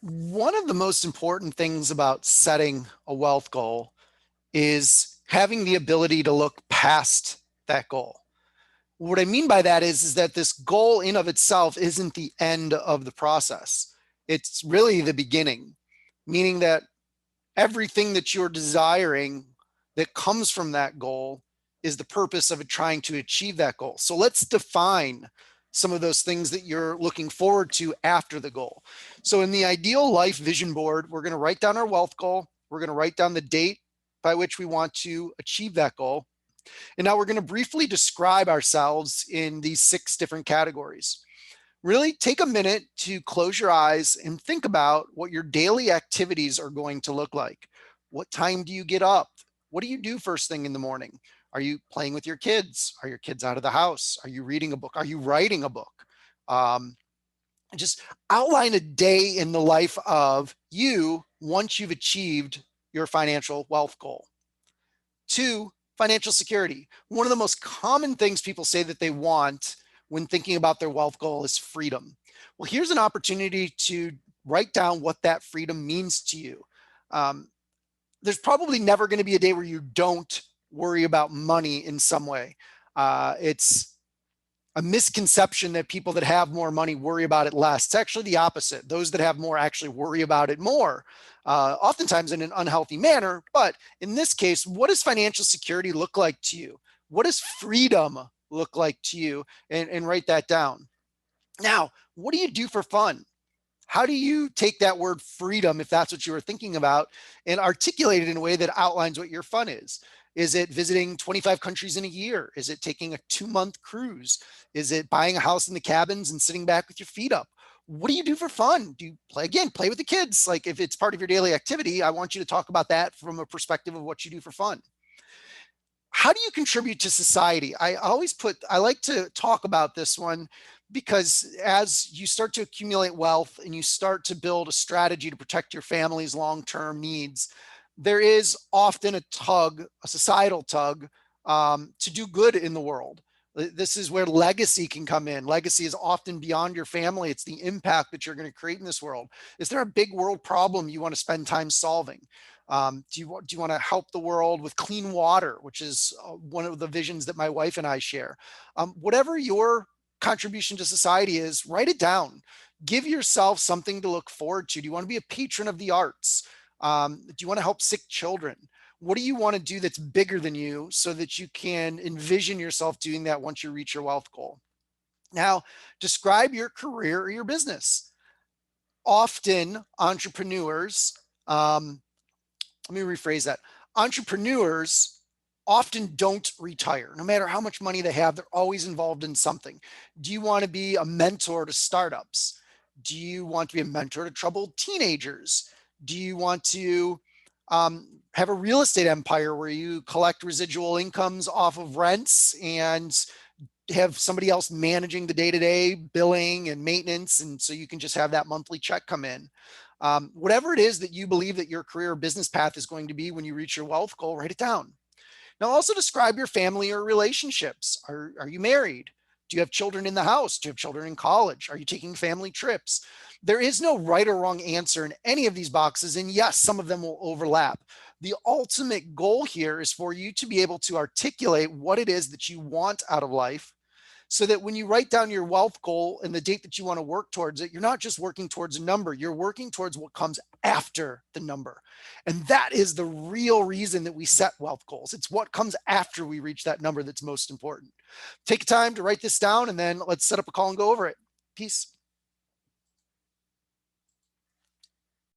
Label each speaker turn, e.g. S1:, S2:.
S1: One of the most important things about setting a wealth goal is having the ability to look past that goal. What I mean by that is that this goal in of itself isn't the end of the process. It's really the beginning, meaning that everything that you're desiring that comes from that goal is the purpose of trying to achieve that goal. So let's define some of those things that you're looking forward to after the goal. So in the ideal life vision board, we're going to write down our wealth goal. We're going to write down the date by which we want to achieve that goal. And now we're going to briefly describe ourselves in these 6 different categories. Really take a minute to close your eyes and think about what your daily activities are going to look like. What time do you get up? What do you do first thing in the morning? Are you playing with your kids? Are your kids out of the house? Are you reading a book? Are you writing a book? Um, just outline a day in the life of you once you've achieved your financial wealth goal. 2, financial security. One of the most common things people say that they want when thinking about their wealth goal is freedom. Well, here's an opportunity to write down what that freedom means to you. Um, there's probably never going to be a day where you don't worry about money in some way. It's a misconception that people that have more money worry about it less. It's actually the opposite. Those that have more actually worry about it more, oftentimes in an unhealthy manner. But in this case, what does financial security look like to you? What does freedom look like to you? And write that down. Now, what do you do for fun? How do you take that word freedom, if that's what you were thinking about, and articulate it in a way that outlines what your fun is? Is it visiting 25 countries in a year? Is it taking a 2-month cruise? Is it buying a house in the cabins and sitting back with your feet up? What do you do for fun? Do you play with the kids? Like if it's part of your daily activity, I want you to talk about that from a perspective of what you do for fun. How do you contribute to society? I like to talk about this one because as you start to accumulate wealth and you start to build a strategy to protect your family's long-term needs, there is often a societal tug to do good in the world. This is where legacy can come in. Legacy is often beyond your family. It's the impact that you're going to create in this world. Is there a big world problem you want to spend time solving? Do you want to help the world with clean water, which is one of the visions that my wife and I share? Whatever your contribution to society is, write it down. Give yourself something to look forward to. Do you want to be a patron of the arts? Do you want to help sick children? What do you want to do that's bigger than you so that you can envision yourself doing that once you reach your wealth goal? Now, describe your career or your business. Often entrepreneurs, let me rephrase that. Entrepreneurs often don't retire. No matter how much money they have, they're always involved in something. Do you want to be a mentor to startups? Do you want to be a mentor to troubled teenagers? Do you want to have a real estate empire where you collect residual incomes off of rents and have somebody else managing the day-to-day billing and maintenance, and so you can just have that monthly check come in? Whatever it is that you believe that your career or business path is going to be when you reach your wealth goal, write it down. Now also describe your family or relationships. Are you married? Do you have children in the house? Do you have children in college? Are you taking family trips? There is no right or wrong answer in any of these boxes. And yes, some of them will overlap. The ultimate goal here is for you to be able to articulate what it is that you want out of life, so that when you write down your wealth goal and the date that you want to work towards it, you're not just working towards a number, you're working towards what comes after the number. And that is the real reason that we set wealth goals. It's what comes after we reach that number that's most important. Take time to write this down, and then let's set up a call and go over it. Peace.